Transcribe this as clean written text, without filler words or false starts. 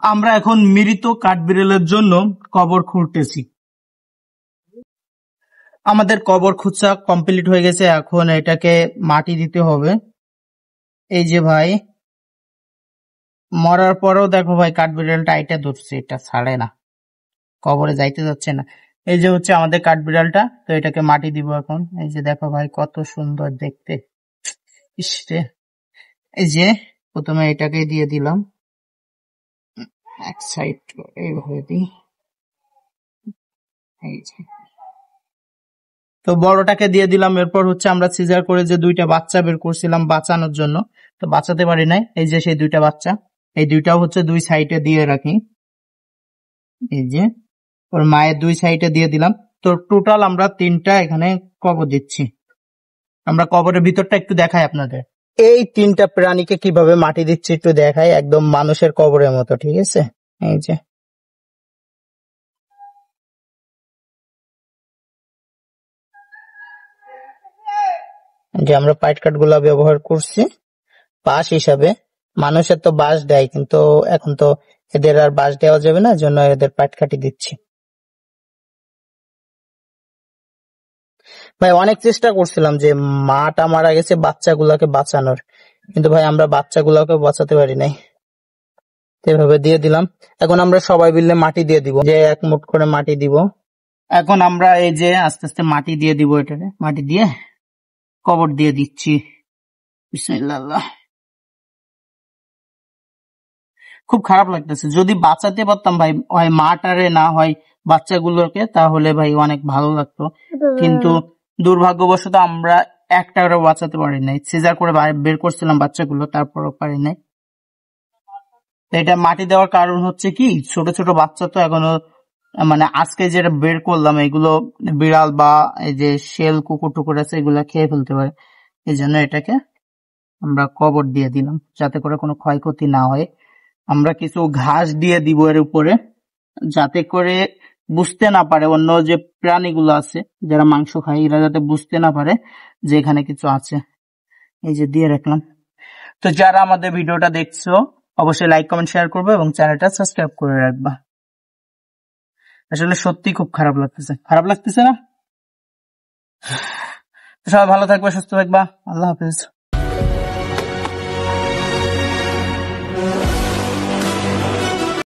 আমরা এখন মৃত কাঠবিড়ালের জন্য কবর খুঁড়তেছি। আমাদের কবর খুঁজা কমপ্লিট হয়ে গেছে, এখন এটাকে মাটি দিতে হবে। এই যে ভাই, মরার পরেও দেখো ভাই কাঠবিড়ালটা আইটা ধরছে, এটা ছাড়ে না, কবরে যাইতে যাচ্ছে না। এই যে হচ্ছে আমাদের কাঠবিড়ালটা, তো এটাকে মাটি দিব এখন। এই যে দেখো ভাই কত সুন্দর দেখতে, ইসরে। এই যে প্রথমে এটাকে দিয়ে দিলাম এক সাইড, এইভাবে দিই। এই যে তো বড়টাকে দিয়ে দিলাম। এরপর হচ্ছে আমরা সিজার করে যে দুইটা বাচ্চা বের করছিলাম বাঁচানোর জন্য, তো বাঁচাতে পারি নাই। এই যে সেই দুইটা বাচ্চা, এই দুইটাও হচ্ছে দুই সাইডে দিয়ে রাখি। এই যে ওর মায়ের দুই সাইডে দিয়ে দিলাম। তো টোটাল আমরা তিনটা এখানে কবর দিচ্ছি। আমরা কবরের ভিতরটা একটু দেখাই আপনাদের। এই তিনটা প্রাণীকে কিভাবে মাটি দিচ্ছি একটু দেখাই, একদম মানুষের কবরের মতো, ঠিক আছে? এই যে আমরা পাইট কাঠ গুলা ব্যবহার করছি বাঁশ হিসাবে। মানুষের তো বাঁশ দেয়, কিন্তু এখন তো এদের আর বাঁশ দেওয়া যাবে না, জন্য এদের পাইট কাঠি দিচ্ছি। ভাই অনেক চেষ্টা করছিলাম যে মাটা মারা গেছে বাচ্চাগুলাকে বাঁচানোর, কিন্তু ভাই আমরা বাচ্চাগুলাকে বাঁচাতে পারি নাই। এভাবে দিয়ে দিলাম। এখন আমরা সবাই মিলে মাটি দিয়ে দিব, যে এক মুঠ করে মাটি দিব। এখন আমরা এই যে আস্তে আস্তে মাটি দিয়ে দিব, এটাকে মাটি দিয়ে কবর দিয়ে দিচ্ছি। বিসমিল্লাহ। খুব খারাপ লাগতেছে, যদি বাঁচাতে পারতাম ভাই, হয় মাটারে না হয় বাচ্চাগুলোকে, তাহলে ভাই অনেক ভালো লাগতো। কিন্তু দুর্ভাগ্যবশত আমরা একটারও বাঁচাতে পারি নাই। সিজার করে বের করছিলাম বাচ্চাগুলো, তারপরও পারি নাই। এটা মাটি দেওয়ার কারণ হচ্ছে কি, ছোট ছোট বাচ্চা তো এখনো, মানে আজকে যেটা বের করলাম এগুলো বিড়াল বা এই যে শেল কুকুর টুকুর আছে এগুলা খেয়ে ফেলতে পারে। এই জন্য এটাকে আমরা কবর দিয়ে দিলাম, যাতে করে কোনো ক্ষয়ক্ষতি না হয়। আমরা কিছু ঘাস দিয়ে দিব এর উপরে, যাতে করে বুঝতে না পারে অন্য যে প্রাণীগুলো আছে যারা মাংস খায়, এরা যাতে বুঝতে না পারে যে এখানে কিছু আছে। এই যে দিয়ে রাখলাম। তো যারা আমাদের ভিডিওটা দেখছো অবশ্যই লাইক কমেন্ট শেয়ার করবে এবং চ্যানেলটা সাবস্ক্রাইব করে রাখবা। আসলে সত্যি খুব খারাপ লাগতেছে না? সবাই ভালো থাকবা, সুস্থ থাকবা। আল্লাহ হাফেজ।